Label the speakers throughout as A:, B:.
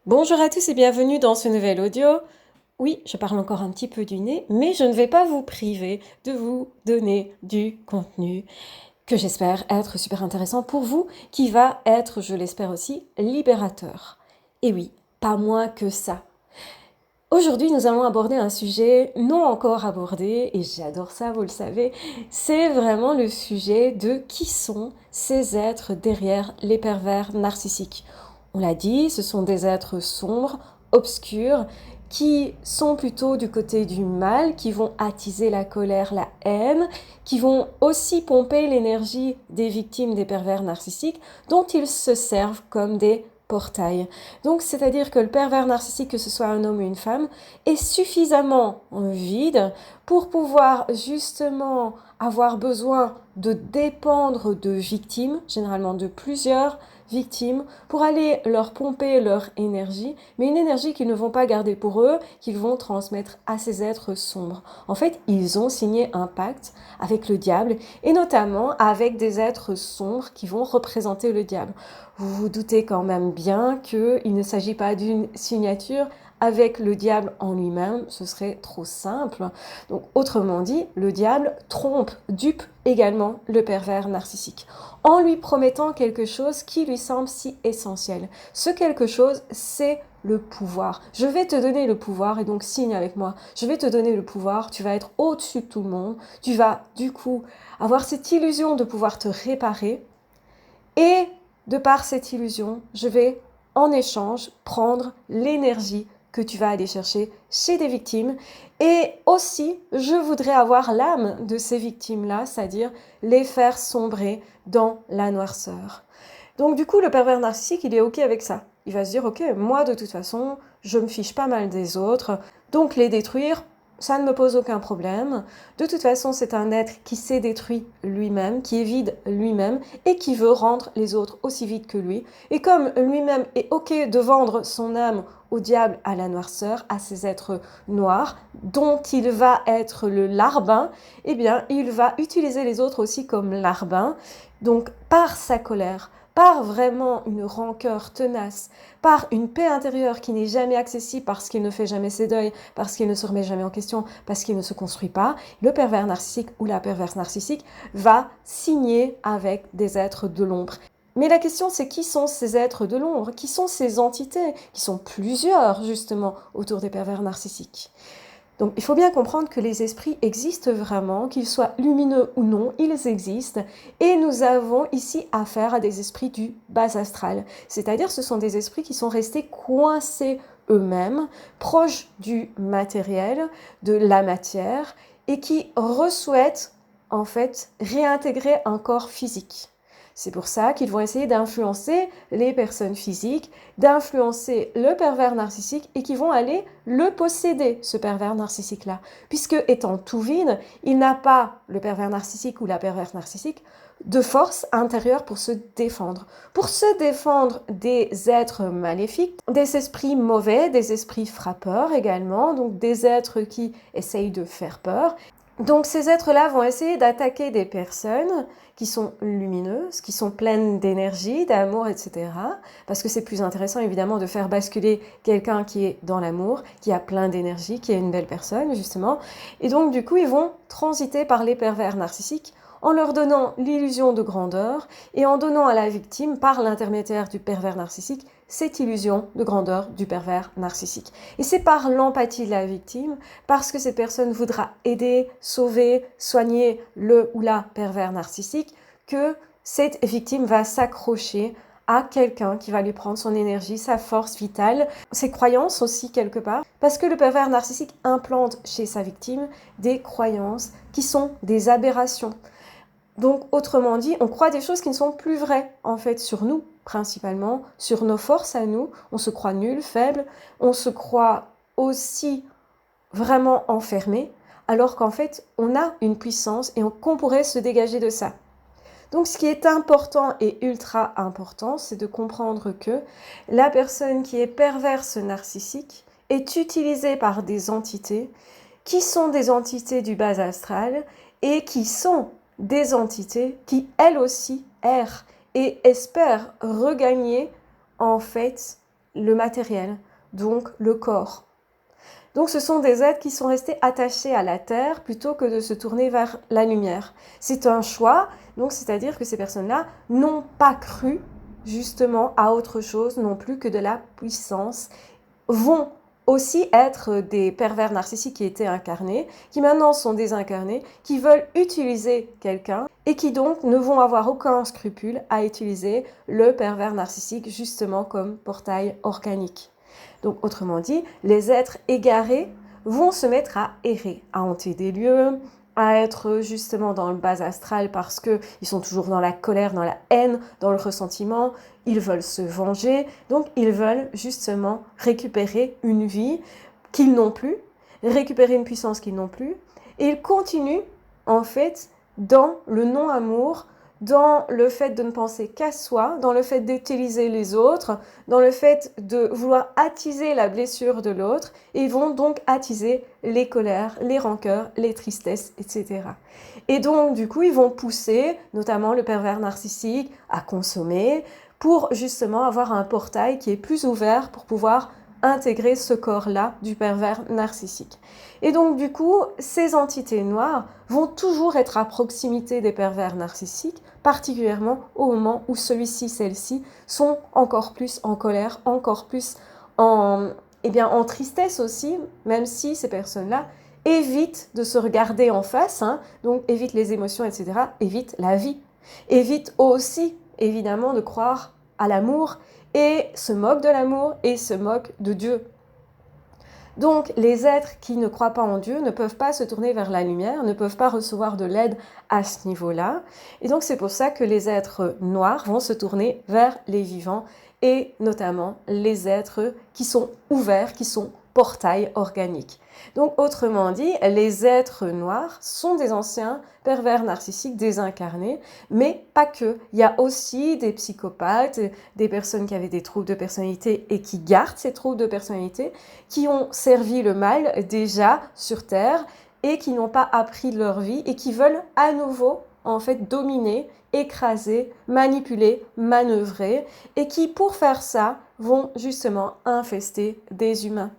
A: Bonjour à tous et bienvenue dans ce nouvel audio. Oui, je parle encore un petit peu du nez, mais je ne vais pas vous priver de vous donner du contenu que j'espère être super intéressant pour vous, qui va être, je l'espère aussi, libérateur. Et oui, pas moins que ça. Aujourd'hui, nous allons aborder un sujet non encore abordé, et j'adore ça, vous le savez, c'est vraiment le sujet de qui sont ces êtres derrière les pervers narcissiques. On l'a dit, ce sont des êtres sombres, obscurs, qui sont plutôt du côté du mal, qui vont attiser la colère, la haine, qui vont aussi pomper l'énergie des victimes des pervers narcissiques, dont ils se servent comme des portail. Donc, c'est-à-dire que le pervers narcissique, que ce soit un homme ou une femme, est suffisamment vide pour pouvoir justement avoir besoin de dépendre de victimes, généralement de plusieurs victimes, pour aller leur pomper leur énergie, mais une énergie qu'ils ne vont pas garder pour eux, qu'ils vont transmettre à ces êtres sombres. En fait, ils ont signé un pacte avec le diable, et notamment avec des êtres sombres qui vont représenter le diable. Vous vous doutez quand même bien qu'il ne s'agit pas d'une signature avec le diable en lui-même, ce serait trop simple. Donc, autrement dit, le diable trompe, dupe également le pervers narcissique, en lui promettant quelque chose qui lui semble si essentiel. Ce quelque chose, c'est le pouvoir. Je vais te donner le pouvoir, et donc signe avec moi. Je vais te donner le pouvoir, tu vas être au-dessus de tout le monde, tu vas du coup avoir cette illusion de pouvoir te réparer, et de par cette illusion, je vais en échange prendre l'énergie que tu vas aller chercher chez des victimes. Et aussi, je voudrais avoir l'âme de ces victimes-là, c'est-à-dire les faire sombrer dans la noirceur. Donc du coup, le pervers narcissique, il est OK avec ça. Il va se dire, OK, moi de toute façon, je me fiche pas mal des autres, donc les détruire, ça ne me pose aucun problème. De toute façon, c'est un être qui s'est détruit lui-même, qui est vide lui-même et qui veut rendre les autres aussi vides que lui. Et comme lui-même est OK de vendre son âme au diable, à la noirceur, à ces êtres noirs, dont il va être le larbin, eh bien, il va utiliser les autres aussi comme larbin. Donc, par sa colère, par vraiment une rancœur tenace, par une paix intérieure qui n'est jamais accessible parce qu'il ne fait jamais ses deuils, parce qu'il ne se remet jamais en question, parce qu'il ne se construit pas, le pervers narcissique ou la perverse narcissique va signer avec des êtres de l'ombre. Mais la question, c'est qui sont ces êtres de l'ombre? Qui sont ces entités? Qui sont plusieurs, justement, autour des pervers narcissiques. Donc il faut bien comprendre que les esprits existent vraiment, qu'ils soient lumineux ou non, ils existent, et nous avons ici affaire à des esprits du bas astral, c'est-à-dire ce sont des esprits qui sont restés coincés eux-mêmes, proches du matériel, de la matière, et qui souhaitent en fait réintégrer un corps physique. C'est pour ça qu'ils vont essayer d'influencer les personnes physiques, d'influencer le pervers narcissique et qui vont aller le posséder, ce pervers narcissique-là. Puisque, étant tout vide, il n'a pas, le pervers narcissique ou la perverse narcissique, de force intérieure pour se défendre. Pour se défendre des êtres maléfiques, des esprits mauvais, des esprits frappeurs également, donc des êtres qui essayent de faire peur. Donc ces êtres-là vont essayer d'attaquer des personnes qui sont lumineuses, qui sont pleines d'énergie, d'amour, etc. Parce que c'est plus intéressant évidemment de faire basculer quelqu'un qui est dans l'amour, qui a plein d'énergie, qui est une belle personne justement. Et donc du coup ils vont transiter par les pervers narcissiques en leur donnant l'illusion de grandeur et en donnant à la victime, par l'intermédiaire du pervers narcissique, cette illusion de grandeur du pervers narcissique. Et c'est par l'empathie de la victime, parce que cette personne voudra aider, sauver, soigner le ou la pervers narcissique, que cette victime va s'accrocher à quelqu'un qui va lui prendre son énergie, sa force vitale, ses croyances aussi quelque part, parce que le pervers narcissique implante chez sa victime des croyances qui sont des aberrations. Donc, autrement dit, on croit des choses qui ne sont plus vraies, en fait, sur nous, principalement, sur nos forces à nous. On se croit nul, faible, on se croit aussi vraiment enfermé, alors qu'en fait, on a une puissance et qu'on pourrait se dégager de ça. Donc, ce qui est important et ultra important, c'est de comprendre que la personne qui est perverse narcissique est utilisée par des entités qui sont des entités du bas astral et qui sont des entités qui, elles aussi, errent et espèrent regagner, en fait, le matériel, donc le corps. Donc ce sont des êtres qui sont restés attachés à la terre plutôt que de se tourner vers la lumière. C'est un choix, donc c'est-à-dire que ces personnes-là n'ont pas cru justement à autre chose non plus que de la puissance, vont aussi être des pervers narcissiques qui étaient incarnés, qui maintenant sont désincarnés, qui veulent utiliser quelqu'un et qui donc ne vont avoir aucun scrupule à utiliser le pervers narcissique justement comme portail organique. Donc autrement dit, les êtres égarés vont se mettre à errer, à hanter des lieux, à être justement dans le bas astral parce qu'ils sont toujours dans la colère, dans la haine, dans le ressentiment, ils veulent se venger, donc ils veulent justement récupérer une vie qu'ils n'ont plus, récupérer une puissance qu'ils n'ont plus, et ils continuent en fait dans le non-amour, dans le fait de ne penser qu'à soi, dans le fait d'utiliser les autres, dans le fait de vouloir attiser la blessure de l'autre, et ils vont donc attiser les colères, les rancœurs, les tristesses, etc. Et donc, du coup, ils vont pousser, notamment le pervers narcissique, à consommer, pour justement avoir un portail qui est plus ouvert pour pouvoir intégrer ce corps-là du pervers narcissique. Et donc, du coup, ces entités noires vont toujours être à proximité des pervers narcissiques, particulièrement au moment où celui-ci, celle-ci, sont encore plus en colère, encore plus en tristesse aussi, même si ces personnes-là évitent de se regarder en face, donc évitent les émotions, etc., évitent la vie, évitent aussi, évidemment, de croire à l'amour, et se moquent de l'amour et se moquent de Dieu. Donc, les êtres qui ne croient pas en Dieu ne peuvent pas se tourner vers la lumière, ne peuvent pas recevoir de l'aide à ce niveau-là. Et donc, c'est pour ça que les êtres noirs vont se tourner vers les vivants et notamment les êtres qui sont ouverts, qui sont portails organiques. Donc, autrement dit, les êtres noirs sont des anciens pervers narcissiques désincarnés, mais pas que. Il y a aussi des psychopathes, des personnes qui avaient des troubles de personnalité et qui gardent ces troubles de personnalité, qui ont servi le mal déjà sur Terre et qui n'ont pas appris de leur vie et qui veulent à nouveau en fait dominer, écraser, manipuler, manœuvrer et qui pour faire ça vont justement infester des humains.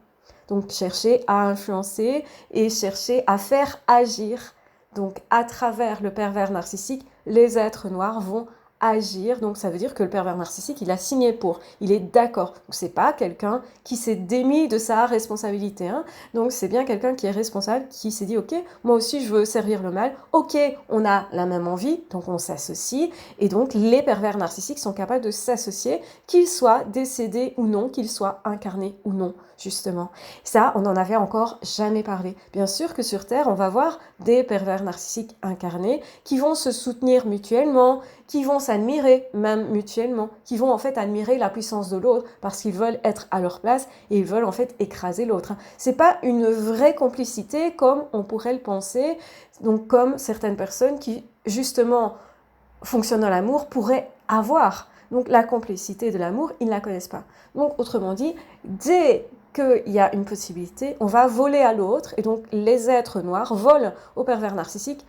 A: Donc chercher à influencer et chercher à faire agir. Donc à travers le pervers narcissique, les êtres noirs vont agir. Donc ça veut dire que le pervers narcissique, il a signé pour, il est d'accord. Donc c'est pas quelqu'un qui s'est démis de sa responsabilité. Donc c'est bien quelqu'un qui est responsable, qui s'est dit ok, moi aussi je veux servir le mal. Ok, on a la même envie, donc on s'associe. Et donc les pervers narcissiques sont capables de s'associer, qu'ils soient décédés ou non, qu'ils soient incarnés ou non, justement. Ça, on n'en avait encore jamais parlé. Bien sûr que sur Terre, on va voir des pervers narcissiques incarnés qui vont se soutenir mutuellement, qui vont s'admirer même mutuellement, qui vont en fait admirer la puissance de l'autre parce qu'ils veulent être à leur place et ils veulent en fait écraser l'autre. C'est pas une vraie complicité comme on pourrait le penser, donc comme certaines personnes qui justement fonctionnent dans l'amour pourraient avoir. Donc la complicité de l'amour, ils ne la connaissent pas. Donc autrement dit, dès qu'il y a une possibilité, on va voler à l'autre et donc les êtres noirs volent au pervers narcissique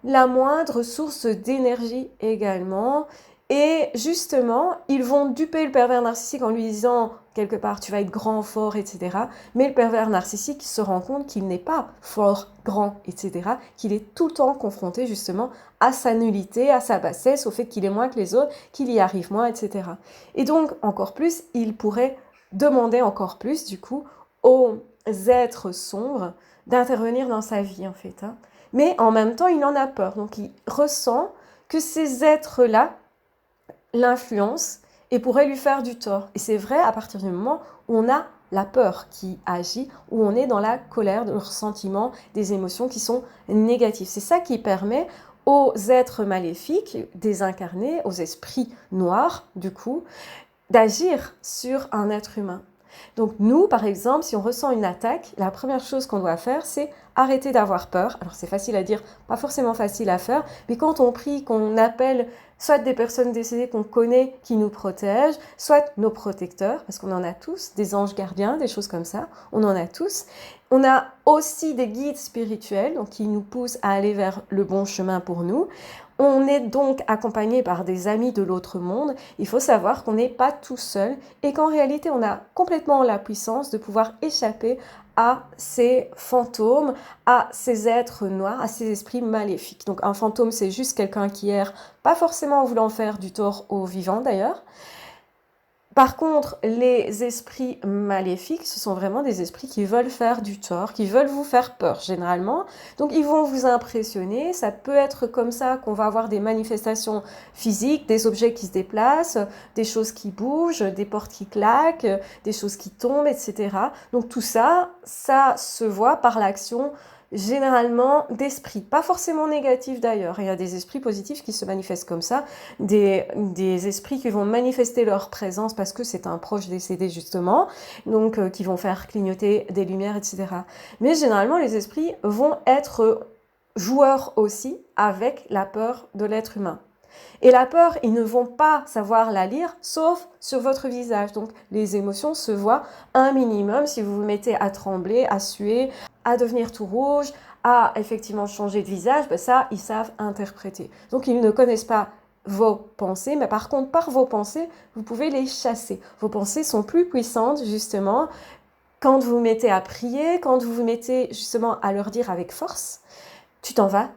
A: la moindre source d'énergie également. Et justement, ils vont duper le pervers narcissique en lui disant quelque part tu vas être grand, fort, etc. Mais le pervers narcissique se rend compte qu'il n'est pas fort, grand, etc. Qu'il est tout le temps confronté justement à sa nullité, à sa bassesse, au fait qu'il est moins que les autres, qu'il y arrive moins, etc. Et donc, encore plus, il pourrait demander encore plus, du coup, aux êtres sombres d'intervenir dans sa vie, en fait. Mais en même temps, il en a peur. Donc, il ressent que ces êtres-là l'influencent et pourraient lui faire du tort. Et c'est vrai à partir du moment où on a la peur qui agit, où on est dans la colère, le ressentiment, des émotions qui sont négatives. C'est ça qui permet aux êtres maléfiques, désincarnés, aux esprits noirs, du coup, d'agir sur un être humain. Donc nous, par exemple, si on ressent une attaque, la première chose qu'on doit faire, c'est arrêter d'avoir peur. Alors c'est facile à dire, pas forcément facile à faire, mais quand on prie, qu'on appelle soit des personnes décédées qu'on connaît qui nous protègent, soit nos protecteurs, parce qu'on en a tous, des anges gardiens, des choses comme ça, on en a tous. On a aussi des guides spirituels, donc qui nous poussent à aller vers le bon chemin pour nous. On est donc accompagné par des amis de l'autre monde. Il faut savoir qu'on n'est pas tout seul et qu'en réalité, on a complètement la puissance de pouvoir échapper à ces fantômes, à ces êtres noirs, à ces esprits maléfiques. Donc un fantôme, c'est juste quelqu'un qui erre, pas forcément en voulant faire du tort aux vivants d'ailleurs. Par contre, les esprits maléfiques, ce sont vraiment des esprits qui veulent faire du tort, qui veulent vous faire peur généralement. Donc ils vont vous impressionner, ça peut être comme ça qu'on va avoir des manifestations physiques, des objets qui se déplacent, des choses qui bougent, des portes qui claquent, des choses qui tombent, etc. Donc tout ça, ça se voit par l'action généralement d'esprits, pas forcément négatifs d'ailleurs. Il y a des esprits positifs qui se manifestent comme ça, des esprits qui vont manifester leur présence parce que c'est un proche décédé justement, donc qui vont faire clignoter des lumières, etc. Mais généralement, les esprits vont être joueurs aussi avec la peur de l'être humain. Et la peur, ils ne vont pas savoir la lire, sauf sur votre visage. Donc, les émotions se voient un minimum si vous vous mettez à trembler, à suer, à devenir tout rouge, à effectivement changer de visage. Ben ça, ils savent interpréter. Donc, ils ne connaissent pas vos pensées, mais par contre, par vos pensées, vous pouvez les chasser. Vos pensées sont plus puissantes, justement, quand vous vous mettez à prier, quand vous vous mettez justement à leur dire avec force, tu t'en vas.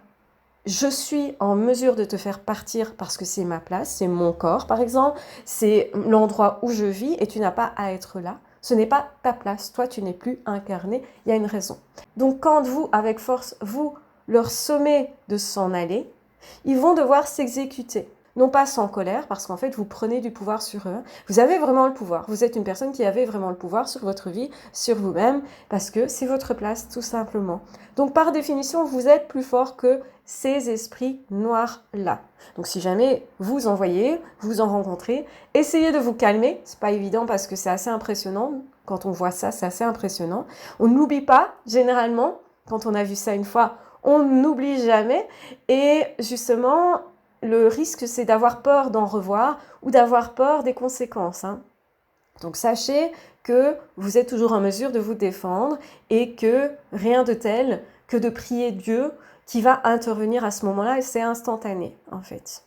A: Je suis en mesure de te faire partir parce que c'est ma place, c'est mon corps par exemple, c'est l'endroit où je vis et tu n'as pas à être là. Ce n'est pas ta place, toi tu n'es plus incarné, il y a une raison. Donc quand vous, avec force, vous leur sommez de s'en aller, ils vont devoir s'exécuter. Non pas sans colère, parce qu'en fait, vous prenez du pouvoir sur eux. Vous avez vraiment le pouvoir. Vous êtes une personne qui avait vraiment le pouvoir sur votre vie, sur vous-même, parce que c'est votre place, tout simplement. Donc, par définition, vous êtes plus fort que ces esprits noirs-là. Donc, si jamais vous en voyez, vous en rencontrez, essayez de vous calmer. C'est pas évident parce que c'est assez impressionnant. Quand on voit ça, c'est assez impressionnant. On n'oublie pas, généralement, quand on a vu ça une fois, on n'oublie jamais. Et justement, le risque, c'est d'avoir peur d'en revoir ou d'avoir peur des conséquences. Donc sachez que vous êtes toujours en mesure de vous défendre et que rien de tel que de prier Dieu qui va intervenir à ce moment-là et c'est instantané en fait.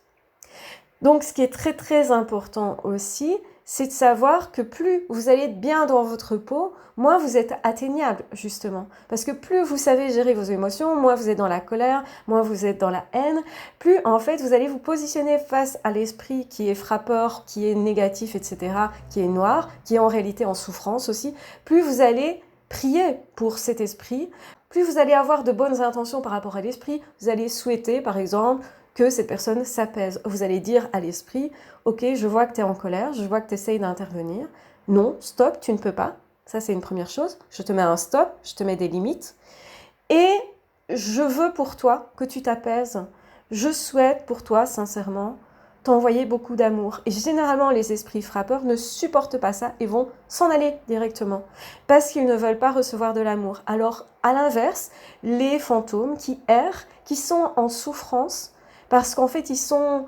A: Donc ce qui est très très important aussi, c'est de savoir que plus vous allez être bien dans votre peau, moins vous êtes atteignable, justement. Parce que plus vous savez gérer vos émotions, moins vous êtes dans la colère, moins vous êtes dans la haine, plus en fait vous allez vous positionner face à l'esprit qui est frappeur, qui est négatif, etc., qui est noir, qui est en réalité en souffrance aussi, plus vous allez prier pour cet esprit, plus vous allez avoir de bonnes intentions par rapport à l'esprit, vous allez souhaiter, par exemple, que cette personne s'apaise. Vous allez dire à l'esprit, ok, je vois que tu es en colère, je vois que tu essayes d'intervenir. Non, stop, tu ne peux pas. Ça, c'est une première chose. Je te mets un stop, je te mets des limites. Et je veux pour toi que tu t'apaises. Je souhaite pour toi, sincèrement, t'envoyer beaucoup d'amour. Et généralement, les esprits frappeurs ne supportent pas ça et vont s'en aller directement parce qu'ils ne veulent pas recevoir de l'amour. Alors, à l'inverse, les fantômes qui errent, qui sont en souffrance, parce qu'en fait, ils sont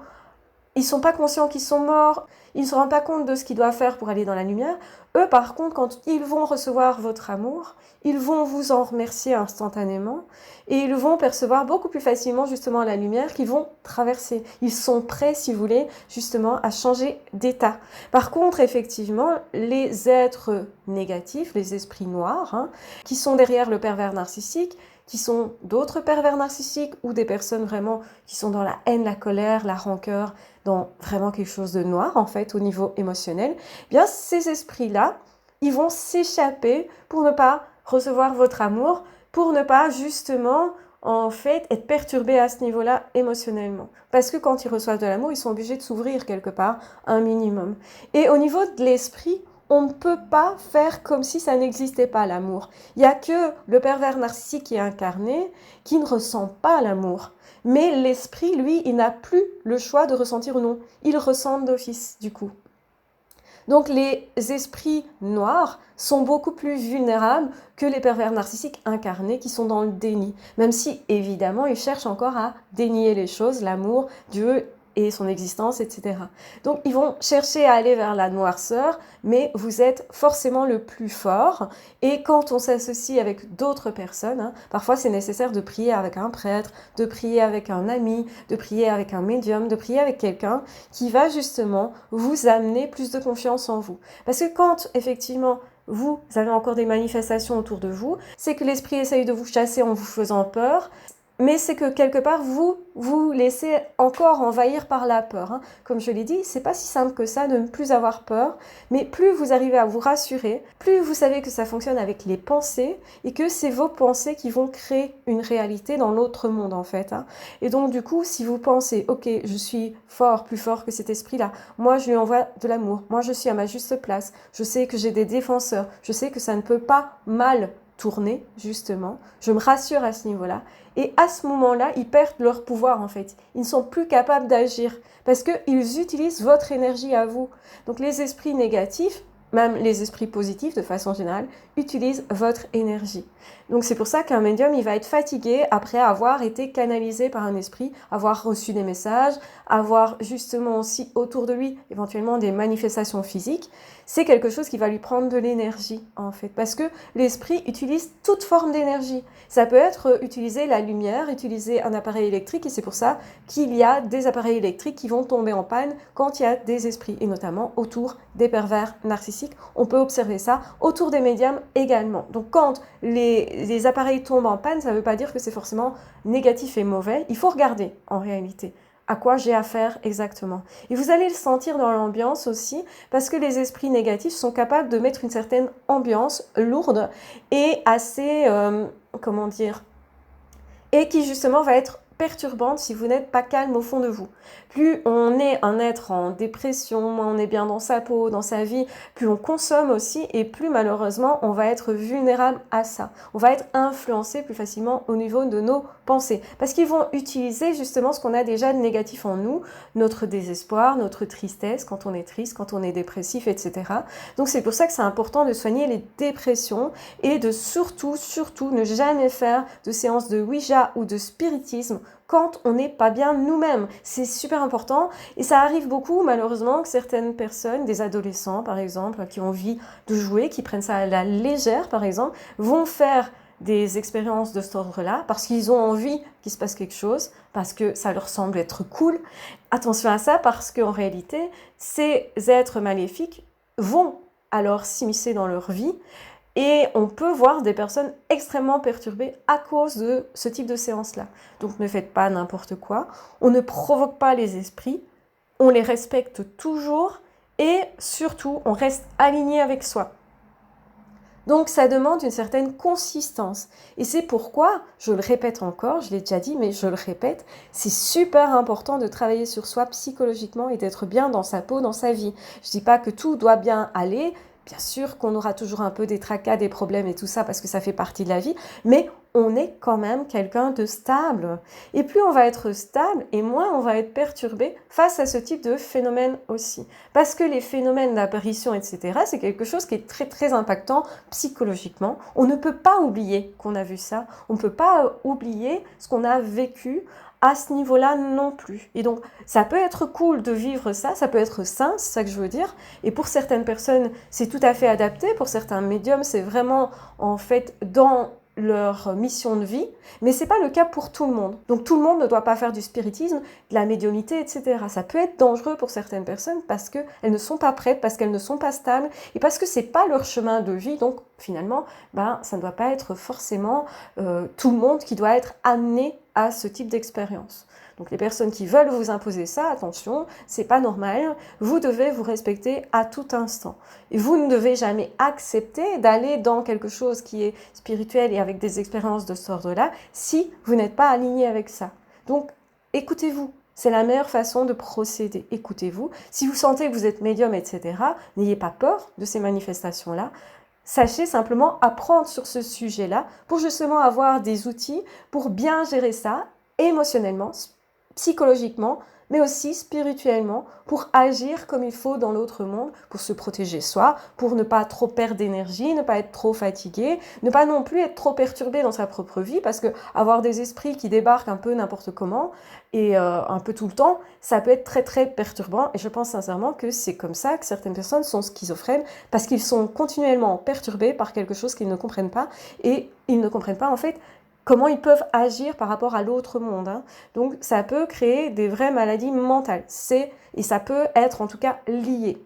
A: pas conscients qu'ils sont morts, ils ne se rendent pas compte de ce qu'ils doivent faire pour aller dans la lumière. Eux, par contre, quand ils vont recevoir votre amour, ils vont vous en remercier instantanément et ils vont percevoir beaucoup plus facilement justement la lumière qu'ils vont traverser. Ils sont prêts, si vous voulez, justement à changer d'état. Par contre, effectivement, les êtres négatifs, les esprits noirs, qui sont derrière le pervers narcissique, qui sont d'autres pervers narcissiques ou des personnes vraiment qui sont dans la haine, la colère, la rancœur, dans vraiment quelque chose de noir en fait au niveau émotionnel, eh bien ces esprits-là, ils vont s'échapper pour ne pas recevoir votre amour, pour ne pas justement en fait être perturbés à ce niveau-là émotionnellement. Parce que quand ils reçoivent de l'amour, ils sont obligés de s'ouvrir quelque part un minimum. Et au niveau de l'esprit, on ne peut pas faire comme si ça n'existait pas l'amour. Il n'y a que le pervers narcissique qui est incarné qui ne ressent pas l'amour. Mais l'esprit, lui, il n'a plus le choix de ressentir ou non. Il ressent d'office, du coup. Donc les esprits noirs sont beaucoup plus vulnérables que les pervers narcissiques incarnés qui sont dans le déni. Même si, évidemment, ils cherchent encore à dénier les choses, l'amour, Dieu et son existence, etc. Donc ils vont chercher à aller vers la noirceur, mais vous êtes forcément le plus fort. Et quand on s'associe avec d'autres personnes, hein, parfois c'est nécessaire de prier avec un prêtre, de prier avec un ami, de prier avec un médium, de prier avec quelqu'un qui va justement vous amener plus de confiance en vous. Parce que quand effectivement vous avez encore des manifestations autour de vous, c'est que l'esprit essaye de vous chasser en vous faisant peur, mais c'est que quelque part, vous laissez encore envahir par la peur. Hein. Comme je l'ai dit, c'est pas si simple que ça de ne plus avoir peur, mais plus vous arrivez à vous rassurer, plus vous savez que ça fonctionne avec les pensées et que c'est vos pensées qui vont créer une réalité dans l'autre monde en fait. Hein. Et donc du coup, si vous pensez, ok, je suis fort, plus fort que cet esprit-là, moi je lui envoie de l'amour, moi je suis à ma juste place, je sais que j'ai des défenseurs, je sais que ça ne peut pas mal tourner, justement, je me rassure à ce niveau-là. Et à ce moment-là, ils perdent leur pouvoir, en fait. Ils ne sont plus capables d'agir parce qu'ils utilisent votre énergie à vous. Donc les esprits négatifs, même les esprits positifs de façon générale, utilisent votre énergie. Donc c'est pour ça qu'un médium, il va être fatigué après avoir été canalisé par un esprit, avoir reçu des messages, avoir justement aussi autour de lui éventuellement des manifestations physiques. C'est quelque chose qui va lui prendre de l'énergie en fait, parce que l'esprit utilise toute forme d'énergie. Ça peut être utiliser la lumière, utiliser un appareil électrique, et c'est pour ça qu'il y a des appareils électriques qui vont tomber en panne quand il y a des esprits, et notamment autour des pervers narcissiques. On peut observer ça autour des médiums également. Donc quand les appareils tombent en panne, ça ne veut pas dire que c'est forcément négatif et mauvais. Il faut regarder en réalité à quoi j'ai affaire exactement. Et vous allez le sentir dans l'ambiance aussi, parce que les esprits négatifs sont capables de mettre une certaine ambiance lourde et assez, comment dire, et qui justement va être perturbante si vous n'êtes pas calme au fond de vous. Plus on est un être en dépression, moins on est bien dans sa peau, dans sa vie, plus on consomme aussi et plus malheureusement on va être vulnérable à ça. On va être influencé plus facilement au niveau de nos pensées parce qu'ils vont utiliser justement ce qu'on a déjà de négatif en nous, notre désespoir, notre tristesse quand on est triste, quand on est dépressif, etc. Donc c'est pour ça que c'est important de soigner les dépressions et de surtout ne jamais faire de séances de Ouija ou de spiritisme quand on n'est pas bien nous-mêmes. C'est super important et ça arrive beaucoup malheureusement que certaines personnes, des adolescents par exemple, qui ont envie de jouer, qui prennent ça à la légère par exemple, vont faire des expériences de cet ordre-là parce qu'ils ont envie qu'il se passe quelque chose, parce que ça leur semble être cool. Attention à ça parce qu'en réalité, ces êtres maléfiques vont alors s'immiscer dans leur vie. Et on peut voir des personnes extrêmement perturbées à cause de ce type de séance-là. Donc ne faites pas n'importe quoi. On ne provoque pas les esprits. On les respecte toujours. Et surtout, on reste aligné avec soi. Donc ça demande une certaine consistance. Et c'est pourquoi, je le répète encore, je l'ai déjà dit, mais je le répète, c'est super important de travailler sur soi psychologiquement et d'être bien dans sa peau, dans sa vie. Je ne dis pas que tout doit bien aller. Bien sûr qu'on aura toujours un peu des tracas, des problèmes et tout ça parce que ça fait partie de la vie, mais on est quand même quelqu'un de stable. Et plus on va être stable et moins on va être perturbé face à ce type de phénomène aussi. Parce que les phénomènes d'apparition, etc., c'est quelque chose qui est très très impactant psychologiquement. On ne peut pas oublier qu'on a vu ça, on ne peut pas oublier ce qu'on a vécu à ce niveau-là non plus. Et donc, ça peut être cool de vivre ça, ça peut être sain, c'est ça que je veux dire. Et pour certaines personnes, c'est tout à fait adapté. Pour certains médiums, c'est vraiment, en fait, dans leur mission de vie. Mais c'est pas le cas pour tout le monde. Donc, tout le monde ne doit pas faire du spiritisme, de la médiumnité, etc. Ça peut être dangereux pour certaines personnes parce qu'elles ne sont pas prêtes, parce qu'elles ne sont pas stables et parce que c'est pas leur chemin de vie. Donc, finalement, ça ne doit pas être forcément tout le monde qui doit être amené à ce type d'expérience. Donc les personnes qui veulent vous imposer ça, attention, c'est pas normal. Vous devez vous respecter à tout instant. Et vous ne devez jamais accepter d'aller dans quelque chose qui est spirituel et avec des expériences de ce ordre-là si vous n'êtes pas aligné avec ça. Donc écoutez-vous. C'est la meilleure façon de procéder. Écoutez-vous. Si vous sentez que vous êtes médium, etc., n'ayez pas peur de ces manifestations-là. Sachez simplement apprendre sur ce sujet-là pour justement avoir des outils pour bien gérer ça émotionnellement, psychologiquement, mais aussi spirituellement, pour agir comme il faut dans l'autre monde, pour se protéger soi, pour ne pas trop perdre d'énergie, ne pas être trop fatigué, ne pas non plus être trop perturbé dans sa propre vie, parce que avoir des esprits qui débarquent un peu n'importe comment et un peu tout le temps, ça peut être très très perturbant. Et je pense sincèrement que c'est comme ça que certaines personnes sont schizophrènes, parce qu'ils sont continuellement perturbés par quelque chose qu'ils ne comprennent pas, et ils ne comprennent pas en fait comment ils peuvent agir par rapport à l'autre monde. Hein. Donc ça peut créer des vraies maladies mentales. Et ça peut être en tout cas lié.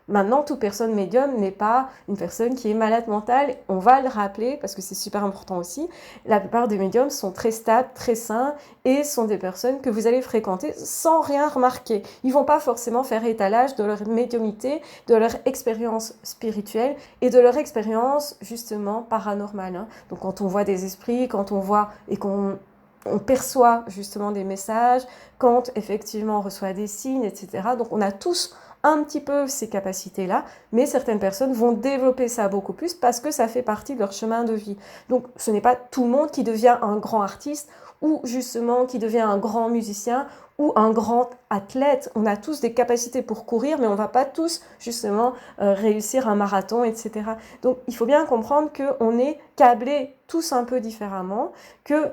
A: Maintenant, toute personne médium n'est pas une personne qui est malade mentale. On va le rappeler parce que c'est super important aussi. La plupart des médiums sont très stables, très sains et sont des personnes que vous allez fréquenter sans rien remarquer. Ils vont pas forcément faire étalage de leur médiumnité, de leur expérience spirituelle et de leur expérience justement paranormale. Hein. Donc quand on voit des esprits, quand on voit et qu'on perçoit justement des messages, quand effectivement on reçoit des signes, etc. Donc on a tous un petit peu ces capacités-là, mais certaines personnes vont développer ça beaucoup plus parce que ça fait partie de leur chemin de vie. Donc ce n'est pas tout le monde qui devient un grand artiste ou justement qui devient un grand musicien ou un grand athlète. On a tous des capacités pour courir, mais on ne va pas tous justement réussir un marathon, etc. Donc il faut bien comprendre qu'on est câblés tous un peu différemment, que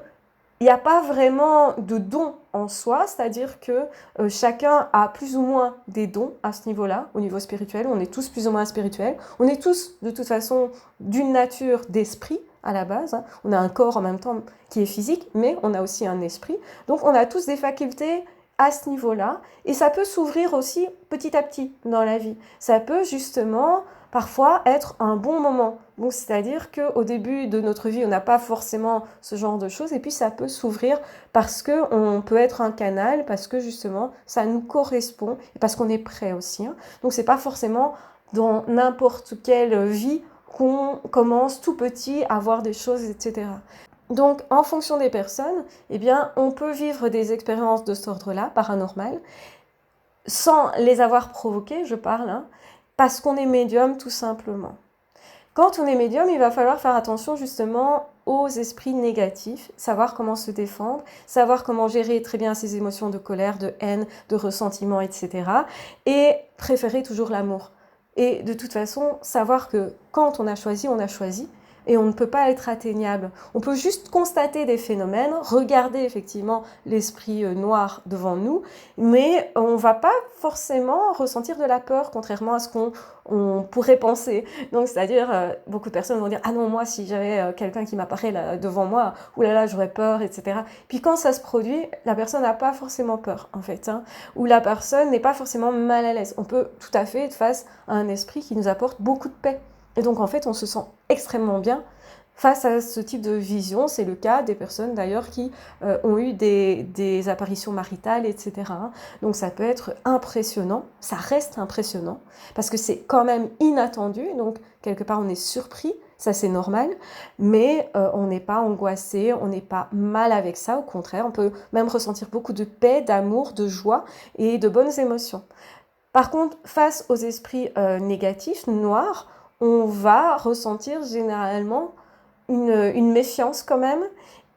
A: il n'y a pas vraiment de dons en soi, c'est-à-dire que chacun a plus ou moins des dons à ce niveau-là, au niveau spirituel. On est tous plus ou moins spirituels. On est tous, de toute façon, d'une nature d'esprit à la base. Hein. On a un corps en même temps qui est physique, mais on a aussi un esprit. Donc on a tous des facultés à ce niveau-là. Et ça peut s'ouvrir aussi petit à petit dans la vie. Ça peut justement parfois être un bon moment. Donc, c'est-à-dire qu'au début de notre vie, on n'a pas forcément ce genre de choses et puis ça peut s'ouvrir parce qu'on peut être un canal, parce que justement, ça nous correspond et parce qu'on est prêt aussi. Hein. Donc, c'est pas forcément dans n'importe quelle vie qu'on commence tout petit à voir des choses, etc. Donc, en fonction des personnes, eh bien, on peut vivre des expériences de cet ordre-là, paranormales, sans les avoir provoquées, je parle, hein, parce qu'on est médium tout simplement. Quand on est médium, il va falloir faire attention justement aux esprits négatifs, savoir comment se défendre, savoir comment gérer très bien ses émotions de colère, de haine, de ressentiment, etc. Et préférer toujours l'amour. Et de toute façon, savoir que quand on a choisi, et on ne peut pas être atteignable. On peut juste constater des phénomènes, regarder effectivement l'esprit noir devant nous, mais on ne va pas forcément ressentir de la peur, contrairement à ce qu'on pourrait penser. Donc, c'est-à-dire, beaucoup de personnes vont dire « Ah non, moi, si j'avais quelqu'un qui m'apparaît là, devant moi, oulala, j'aurais peur, etc. » Puis quand ça se produit, la personne n'a pas forcément peur, en fait. Hein, ou la personne n'est pas forcément mal à l'aise. On peut tout à fait être face à un esprit qui nous apporte beaucoup de paix. Et donc, en fait, on se sent extrêmement bien face à ce type de vision. C'est le cas des personnes, d'ailleurs, qui ont eu des apparitions maritales, etc. Donc, ça peut être impressionnant. Ça reste impressionnant parce que c'est quand même inattendu. Donc, quelque part, on est surpris. Ça, c'est normal. Mais on n'est pas angoissé. On n'est pas mal avec ça. Au contraire, on peut même ressentir beaucoup de paix, d'amour, de joie et de bonnes émotions. Par contre, face aux esprits négatifs, noirs, on va ressentir généralement une méfiance quand même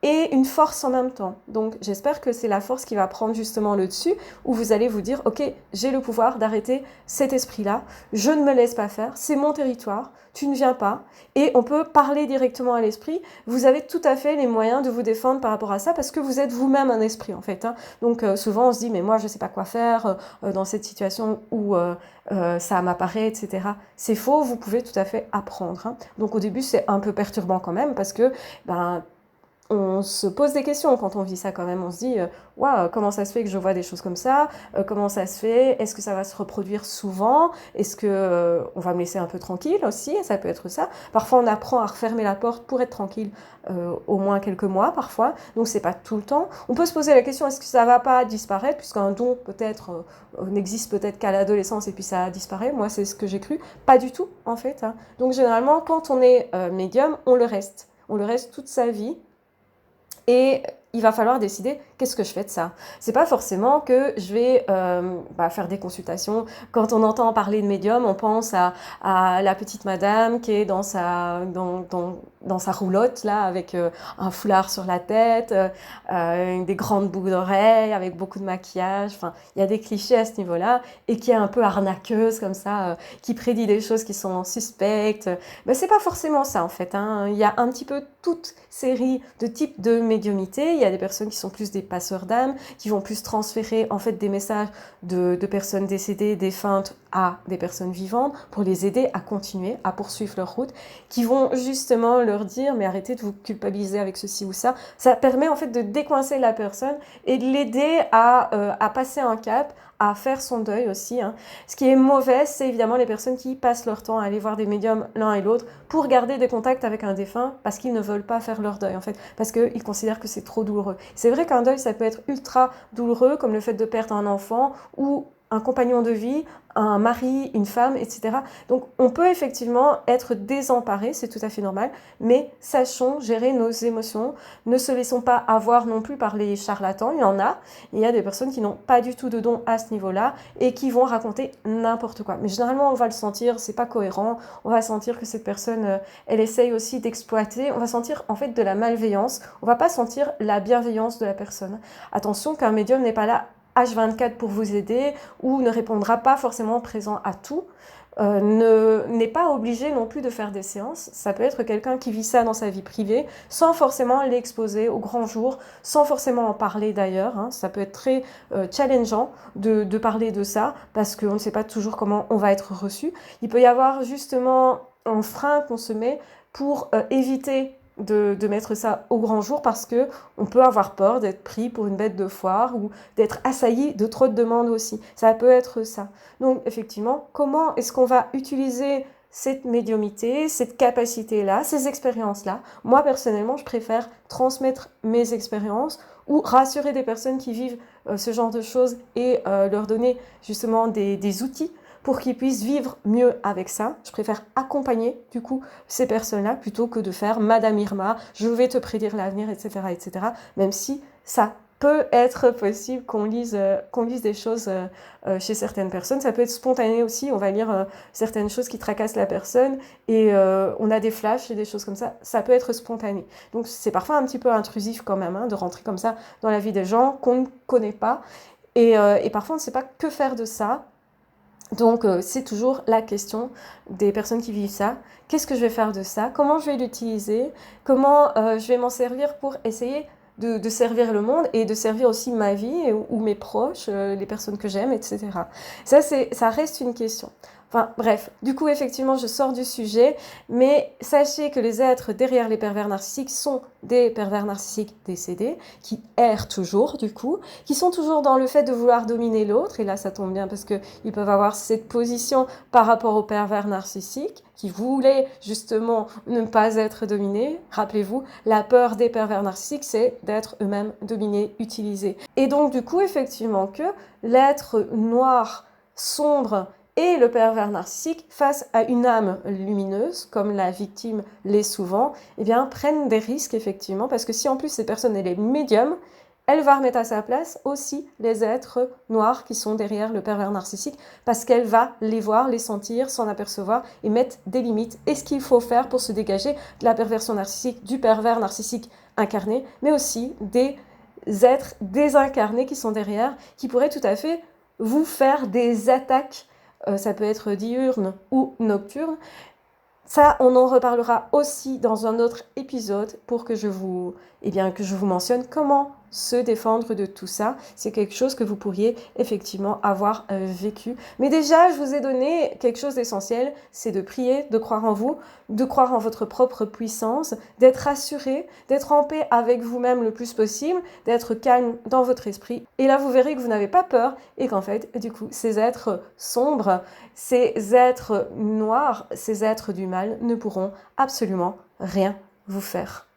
A: et une force en même temps. Donc j'espère que c'est la force qui va prendre justement le dessus, où vous allez vous dire « Ok, j'ai le pouvoir d'arrêter cet esprit-là, je ne me laisse pas faire, c'est mon territoire, tu ne viens pas. » Et on peut parler directement à l'esprit. Vous avez tout à fait les moyens de vous défendre par rapport à ça, parce que vous êtes vous-même un esprit en fait. Hein. Donc souvent on se dit « Mais moi je ne sais pas quoi faire dans cette situation où ça m'apparaît, etc. » C'est faux, vous pouvez tout à fait apprendre. Hein. Donc au début c'est un peu perturbant quand même, parce que on se pose des questions quand on vit ça quand même. On se dit « Waouh, comment ça se fait que je vois des choses comme ça ? Comment ça se fait ? Est-ce que ça va se reproduire souvent ? Est-ce que on va me laisser un peu tranquille aussi ? Ça peut être ça. Parfois, on apprend à refermer la porte pour être tranquille au moins quelques mois parfois. Donc, c'est pas tout le temps. On peut se poser la question, est-ce que ça va pas disparaître ? Puisqu'un don peut-être n'existe peut-être qu'à l'adolescence et puis ça disparaît. Moi, c'est ce que j'ai cru. Pas du tout, en fait. Hein. Donc, généralement, quand on est médium, on le reste. On le reste toute sa vie. Et il va falloir décider qu'est-ce que je fais de ça. C'est pas forcément que je vais faire des consultations. Quand on entend parler de médium, on pense à la petite madame qui est dans sa roulotte là avec un foulard sur la tête, des grandes boucles d'oreilles, avec beaucoup de maquillage. Enfin, il y a des clichés à ce niveau-là et qui est un peu arnaqueuse comme ça, qui prédit des choses qui sont suspectes. C'est pas forcément ça en fait. Il y a un petit peu toute série de types de médiumnité. Il y a des personnes qui sont plus des passeurs d'âme, qui vont plus transférer en fait des messages de personnes décédées, défuntes à des personnes vivantes pour les aider à continuer, à poursuivre leur route, qui vont justement leur dire mais arrêtez de vous culpabiliser avec ceci ou ça. Ça permet en fait de décoincer la personne et de l'aider à passer un cap, à faire son deuil aussi. Ce qui est mauvais, c'est évidemment les personnes qui passent leur temps à aller voir des médiums l'un et l'autre pour garder des contacts avec un défunt parce qu'ils ne veulent pas faire leur deuil en fait, parce qu'ils considèrent que c'est trop douloureux. C'est vrai qu'un deuil ça peut être ultra douloureux comme le fait de perdre un enfant ou un compagnon de vie, un mari, une femme, etc. Donc on peut effectivement être désemparé, c'est tout à fait normal, mais sachons gérer nos émotions, ne se laissons pas avoir non plus par les charlatans, il y a des personnes qui n'ont pas du tout de don à ce niveau-là et qui vont raconter n'importe quoi. Mais généralement on va le sentir, c'est pas cohérent, on va sentir que cette personne, elle essaye aussi d'exploiter, on va sentir en fait de la malveillance, on va pas sentir la bienveillance de la personne. Attention qu'un médium n'est pas là H24 pour vous aider ou ne répondra pas forcément présent à tout, n'est pas obligé non plus de faire des séances. Ça peut être quelqu'un qui vit ça dans sa vie privée sans forcément l'exposer au grand jour, sans forcément en parler d'ailleurs. Ça peut être très challengeant de parler de ça parce qu'on ne sait pas toujours comment on va être reçu. Il peut y avoir justement un frein qu'on se met pour éviter de mettre ça au grand jour parce que on peut avoir peur d'être pris pour une bête de foire ou d'être assailli de trop de demandes aussi. Ça peut être ça. Donc effectivement, comment est-ce qu'on va utiliser cette médiumité, cette capacité-là, ces expériences-là? Moi, personnellement, je préfère transmettre mes expériences ou rassurer des personnes qui vivent ce genre de choses et leur donner justement des outils pour qu'ils puissent vivre mieux avec ça. Je préfère accompagner du coup ces personnes-là plutôt que de faire Madame Irma, je vais te prédire l'avenir, etc., etc. Même si ça peut être possible qu'on lise des choses chez certaines personnes. Ça peut être spontané aussi, on va lire certaines choses qui tracassent la personne et on a des flashs et des choses comme ça. Ça peut être spontané. Donc c'est parfois un petit peu intrusif quand même de rentrer comme ça dans la vie des gens qu'on ne connaît pas. Et parfois on ne sait pas que faire de ça. Donc c'est toujours la question des personnes qui vivent ça. Qu'est-ce que je vais faire de ça? Comment je vais l'utiliser? Comment je vais m'en servir pour essayer de servir le monde et de servir aussi ma vie ou mes proches, les personnes que j'aime, etc. Ça reste une question. Enfin bref, du coup effectivement je sors du sujet, mais sachez que les êtres derrière les pervers narcissiques sont des pervers narcissiques décédés, qui errent toujours du coup, qui sont toujours dans le fait de vouloir dominer l'autre, et là ça tombe bien parce qu'ils peuvent avoir cette position par rapport aux pervers narcissiques, qui voulaient justement ne pas être dominés. Rappelez-vous, la peur des pervers narcissiques, c'est d'être eux-mêmes dominés, utilisés. Et donc du coup effectivement que l'être noir, sombre, et le pervers narcissique, face à une âme lumineuse, comme la victime l'est souvent, eh bien, prennent des risques, effectivement, parce que si en plus cette personne elle est médium, elle va remettre à sa place aussi les êtres noirs qui sont derrière le pervers narcissique, parce qu'elle va les voir, les sentir, s'en apercevoir et mettre des limites. Et ce qu'il faut faire pour se dégager de la perversion narcissique, du pervers narcissique incarné, mais aussi des êtres désincarnés qui sont derrière, qui pourraient tout à fait vous faire des attaques. Ça peut être diurne ou nocturne. Ça, on en reparlera aussi dans un autre épisode pour que je vous mentionne comment se défendre de tout ça. C'est quelque chose que vous pourriez effectivement avoir vécu. Mais déjà, je vous ai donné quelque chose d'essentiel, c'est de prier, de croire en vous, de croire en votre propre puissance, d'être rassuré, d'être en paix avec vous-même le plus possible, d'être calme dans votre esprit. Et là, vous verrez que vous n'avez pas peur et qu'en fait, du coup, ces êtres sombres, ces êtres noirs, ces êtres du mal ne pourront absolument rien vous faire.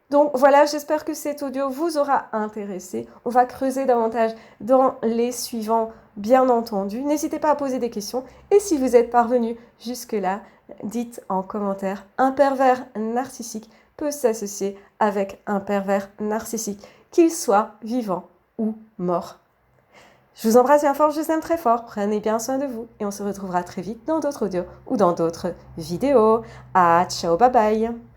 A: Donc voilà, j'espère que cet audio vous aura intéressé. On va creuser davantage dans les suivants, bien entendu. N'hésitez pas à poser des questions. Et si vous êtes parvenu jusque-là, dites en commentaire un pervers narcissique peut s'associer avec un pervers narcissique, qu'il soit vivant ou mort. Je vous embrasse bien fort, je vous aime très fort, prenez bien soin de vous et on se retrouvera très vite dans d'autres audios ou dans d'autres vidéos. Ah, ciao, bye bye!